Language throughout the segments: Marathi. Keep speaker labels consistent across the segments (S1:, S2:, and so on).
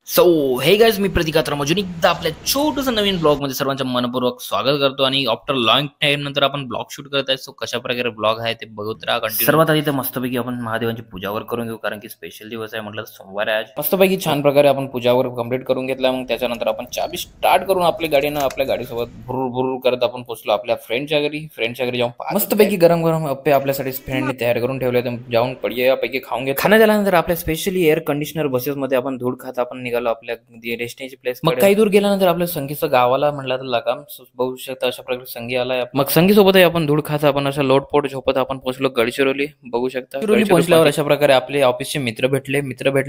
S1: सो हे गाइस, मी प्रतीक आत्राम अजून एकदा आपल्या छोटंसं नवीन ब्लॉग मध्ये सर्वांचं मनपूर्वक स्वागत करतो. आणि आफ्टर लॉंग टाइम नंतर आपण ब्लॉग शूट करत आहे. सो कशा प्रकारे ब्लॉग आहे ते बघत राहा कंटिन्यू. सर्वात आधी तर मस्तपैकी आपण महादेवांची पूजावर करून घेऊ, कारण की स्पेशल दिवस आहे म्हटलं, सोमवार आहे आज. मस्तपैकी छान प्रकारे आपण पूजावर कंप्लीट करून घेतला. मग त्याच्यानंतर आपण चाबी स्टार्ट करून आपल्या गाडीनं आपल्या गाडीसोबत भुर भुर करत आपण पोहोचलो आपल्या फ्रेंडच्या घरी जाऊन मस्तपैकी गरम गरम अप्पे आपल्यासाठी फ्रेंडने तयार करून ठेवले. तर जाऊन पडयापैकी खाऊन घेत. खाण्यात आल्यानंतर आपल्या स्पेशली एअर कंडिशनर बसेसमध्ये आपण धूळ खात आपण निघालो आपल्या डेस्टिनेशन प्लेस. मग काही दूर गेल्यानंतर आपल्या संगीचं गावाला म्हणलं तर लगाम बघू शकता अशा प्रकारे संगी आलाय. मग संगीसोबतही आपण धूळ खात आपण अशा लोटपोट झोपत आपण पोहोचलो गडचिरोली. बघू शकता पोहोचल्यावर अशा प्रकारे आपले ऑफिसचे मित्र भेटले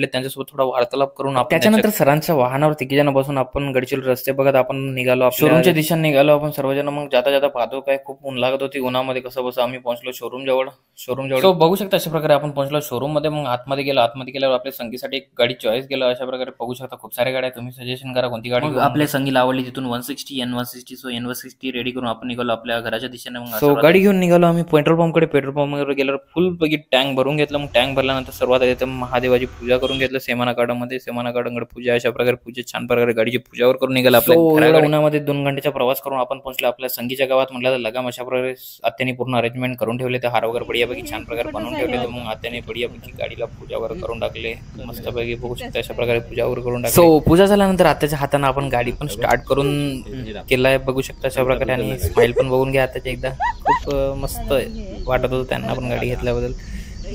S1: त्यांच्यासोबत थोडा वार्तालाप करून त्याच्यानंतर सरांच्या वाहनावर तिघी जण बसून आपण गडचिरोली रस्ते बघत आपण निघालो शोरूमच्या दिशेने निघालो आपण सर्वजण. मग जाता जाता पाहतो काय खूप ऊन लागत होती. उन्हामध्ये कसं बस आम्ही पोहोचलो शोरूम जवळ. सो बघू शकता अशा प्रकारे आपण पोहोचलो शोरूम मध्ये. मग आतमध्ये गेल्यावर आपल्या संगीसाठी एक गाडी चॉईस केलं. अशा प्रकारे बघू शकता खूप साऱ्या गाड्या, तुम्ही सजेशन करा कोणती गाडी आपल्या संगीला आवडली. तिथून 160 N160. सो N160 रेडी करून आपण निघालो आपल्या घराच्या दिशेने. मग सो गाडी घेऊन निघालो आम्ही पेट्रोल पंपवर गेल्यावर फुल पैकी टँक भरून घेतलं. मग टँक भरल्यानंतर सर्वात आधी महादेवाची पूजा करून घेतलं. सेमाना गार्डन पूजा अशा प्रकारे पूजा छान प्रकारे गाडीची पूजावर करून निघाला. आपल्या उन्हामध्ये 2 घंटेचा प्रवास करून आपण पोहोचलो आपल्या संगीच्या गावात. म्हटलं तर लगाम अशा प्रकारे आत्याने पूर्ण अरेंजमेंट करून ठेवले. ते हार वगैरे बढियापैकी छान प्रकारे बनवून ठेवले. मग आत्याने बढियापैकी गाडीला पूजावर करून टाकले. मस्तपैकी बघू शकता अशा प्रकारे पूजावर करून टाकले. सो पूजा झाल्यानंतर आत्याच्या हाताने आपण गाडी पण स्टार्ट करून केलाय. बघू शकता अशा प्रकारे. आणि स्माइल पण बघून घ्या आत्याच्या एकदा. खूप मस्त वाटत होतं त्यांना पण गाडी घेतल्याबद्दल.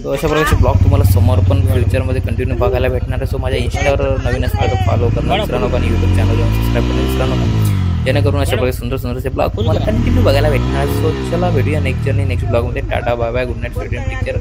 S1: सो अशा प्रकारचे ब्लॉग तुम्हाला समोर पण फ्युचरमध्ये कंटिन्यू बघायला भेटणार आहे. सो माझ्या इंस्टावर नवीन असणार तर फॉलो करणं विसरा नका आणि यूट्यूब चॅनल जाऊन सबस्क्राईब करणं विसरा नका, जेणेकरून अशा प्रकारे सुंदरसे ब्लॉग तुम्हाला कंटिन्यू बघायला भेटणार. सो चला भेटूया नेक्स्ट ब्लॉगमध्ये. Tata bye bye, good night, take care.